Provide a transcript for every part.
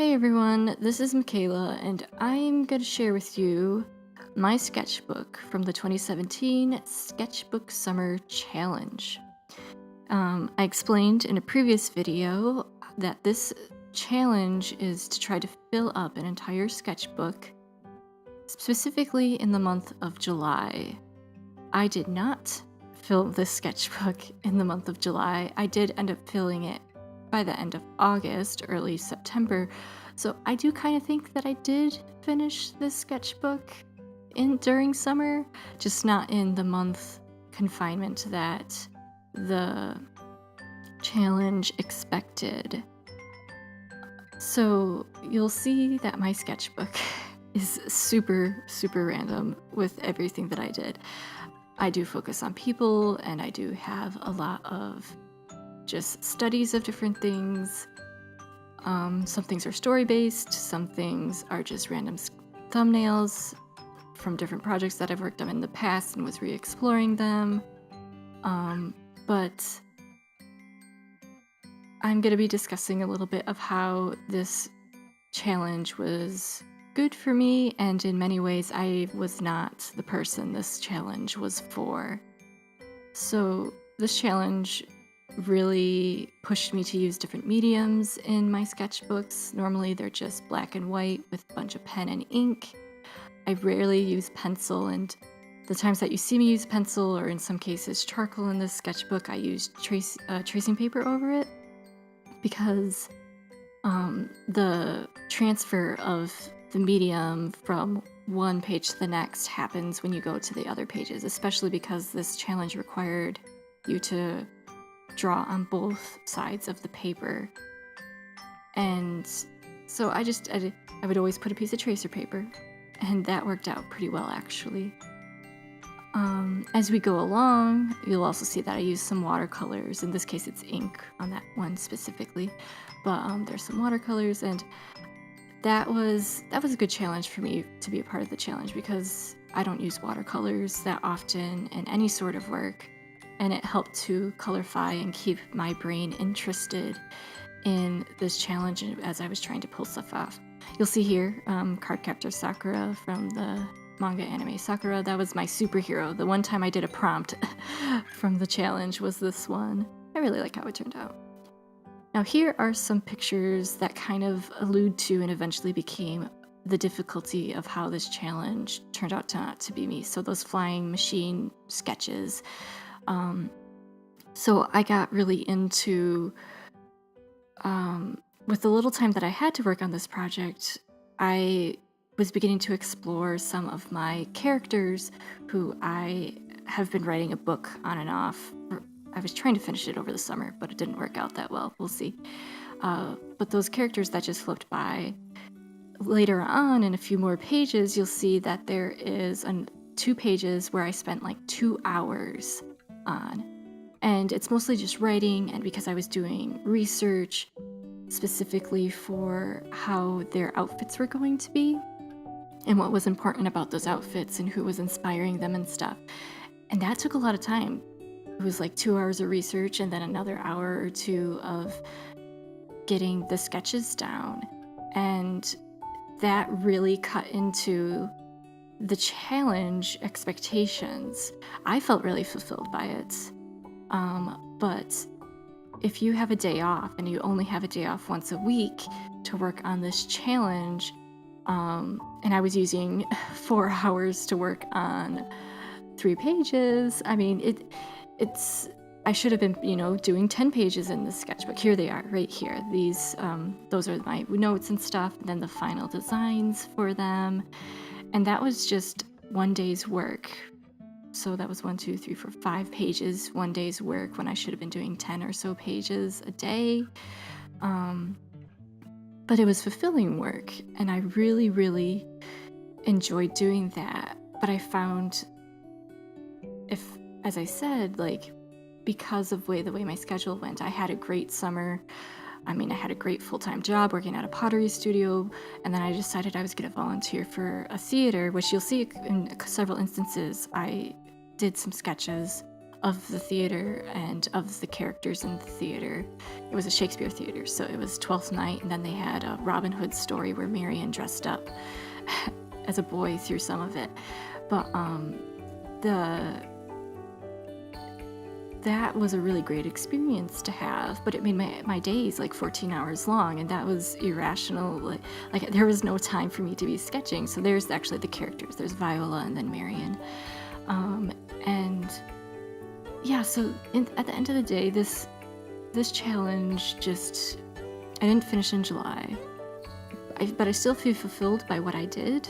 Hey everyone, this is Michaela, and I'm going to share with you my sketchbook from the 2017 Sketchbook Summer Challenge. I explained in a previous video that this challenge is to try to fill up an entire sketchbook, specifically in the month of July. I did not fill this sketchbook in the month of July. I did end up filling it by the end of August, early September. So I do kind of think that I did finish this sketchbook during summer, just not in the month confinement that the challenge expected. So you'll see that my sketchbook is super, super random with everything that I did. I do focus on people, and I do have a lot of just studies of different things. Some things are story-based, some things are just random thumbnails from different projects that I've worked on in the past and was re-exploring them. But I'm going to be discussing a little bit of how this challenge was good for me, and in many ways I was not the person this challenge was for. So this challenge really pushed me to use different mediums in my sketchbooks. Normally they're just black and white with a bunch of pen and ink. I rarely use pencil, and the times that you see me use pencil, or in some cases charcoal in this sketchbook, I use tracing paper over it because the transfer of the medium from one page to the next happens when you go to the other pages, especially because this challenge required you to draw on both sides of the paper. And so I would always put a piece of tracer paper, and that worked out pretty well actually. As we go along, you'll also see that I use some watercolors. In this case, it's ink on that one specifically, but there's some watercolors, and that was a good challenge for me to be a part of the challenge because I don't use watercolors that often in any sort of work, and it helped to colorify and keep my brain interested in this challenge as I was trying to pull stuff off. You'll see here Cardcaptor Sakura from the manga anime Sakura. That was my superhero. The one time I did a prompt from the challenge was this one. I really like how it turned out. Now here are some pictures that kind of allude to and eventually became the difficulty of how this challenge turned out to not to be me. So those flying machine sketches. So I got really into, with the little time that I had to work on this project, I was beginning to explore some of my characters who I have been writing a book on and off. I was trying to finish it over the summer, but it didn't work out that well. We'll see. But those characters that just flipped by, later on in a few more pages, you'll see that there is 2 pages where I spent like 2 hours on. And it's mostly just writing, and because I was doing research specifically for how their outfits were going to be and what was important about those outfits and who was inspiring them and stuff. And that took a lot of time. It was like 2 hours of research and then another hour or 2 of getting the sketches down. And that really cut into the challenge expectations. I felt really fulfilled by it. But if you have a day off and you only have a day off once a week to work on this challenge, and I was using 4 hours to work on 3 pages, I mean, I should have been, doing 10 pages in this sketchbook. Here they are, right here. These, those are my notes and stuff, and then the final designs for them. And that was just one day's work. So that was 1, 2, 3, 4, 5 pages, one day's work when I should have been doing 10 or so pages a day. But it was fulfilling work, and I really, really enjoyed doing that. But I found, as I said, like, because of the way my schedule went, I had a great summer. I mean, I had a great full-time job working at a pottery studio, and then I decided I was going to volunteer for a theater, which you'll see in several instances. I did some sketches of the theater and of the characters in the theater. It was a Shakespeare theater, so it was Twelfth Night, and then they had a Robin Hood story where Marion dressed up as a boy through some of it. But the that was a really great experience to have, but it made my days like 14 hours long, and that was irrational. Like there was no time for me to be sketching. So there's actually the characters. There's Viola and then Marion. And yeah, so at the end of the day, this challenge just, I didn't finish in July, but I still feel fulfilled by what I did.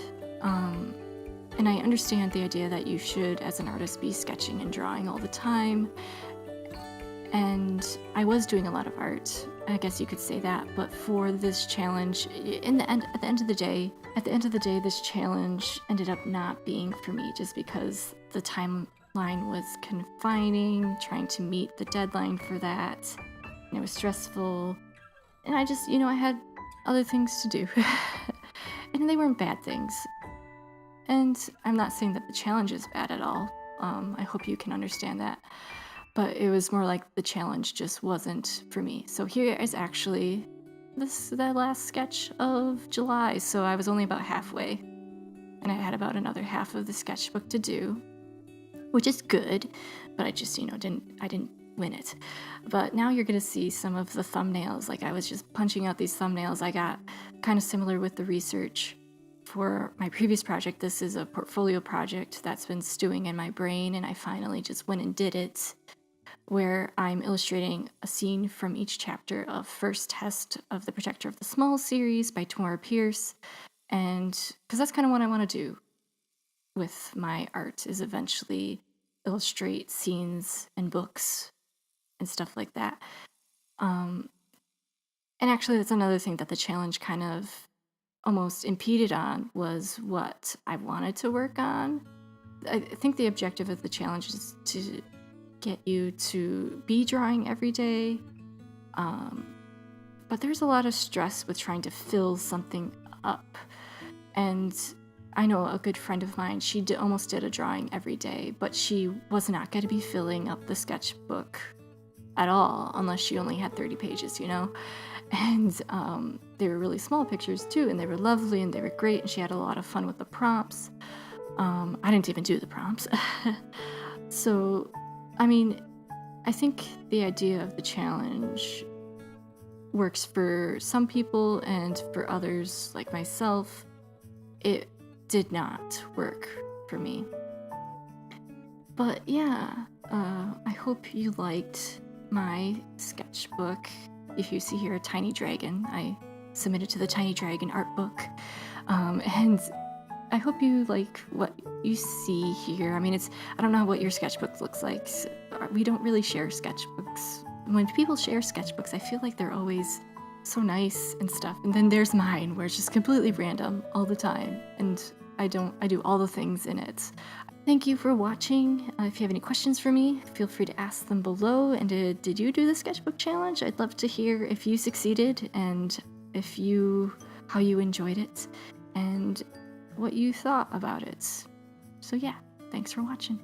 And I understand the idea that you should, as an artist, be sketching and drawing all the time. And I was doing a lot of art, I guess you could say that. But for this challenge, at the end of the day, this challenge ended up not being for me, just because the timeline was confining, trying to meet the deadline for that. And it was stressful. And I just, I had other things to do. And they weren't bad things. And I'm not saying that the challenge is bad at all. I hope you can understand that. But it was more like the challenge just wasn't for me. So here is actually the last sketch of July. So I was only about halfway. And I had about another half of the sketchbook to do, which is good. But I just, didn't win it. But now you're going to see some of the thumbnails. Like I was just punching out these thumbnails. I got kind of similar with the research. For my previous project, this is a portfolio project that's been stewing in my brain, and I finally just went and did it, where I'm illustrating a scene from each chapter of First Test of the Protector of the Small series by Tamora Pierce. And because that's kind of what I want to do with my art, is eventually illustrate scenes and books and stuff like that. And actually, that's another thing that the challenge kind of almost impeded on, was what I wanted to work on. I think the objective of the challenge is to get you to be drawing every day. But there's a lot of stress with trying to fill something up. And I know a good friend of mine, she almost did a drawing every day, but she was not going to be filling up the sketchbook at all unless she only had 30 pages, And they were really small pictures too, and they were lovely and they were great, and she had a lot of fun with the prompts. I didn't even do the prompts. So, I think the idea of the challenge works for some people, and for others, like myself, it did not work for me. But yeah, I hope you liked my sketchbook. If you see here a tiny dragon, I submitted to the Tiny Dragon art book. And I hope you like what you see here. I don't know what your sketchbook looks like. We don't really share sketchbooks. When people share sketchbooks, I feel like they're always so nice and stuff. And then there's mine, where it's just completely random all the time. And I do all the things in it. Thank you for watching. If you have any questions for me, feel free to ask them below. And did you do the sketchbook challenge? I'd love to hear if you succeeded, and how you enjoyed it, and what you thought about it. So yeah, thanks for watching.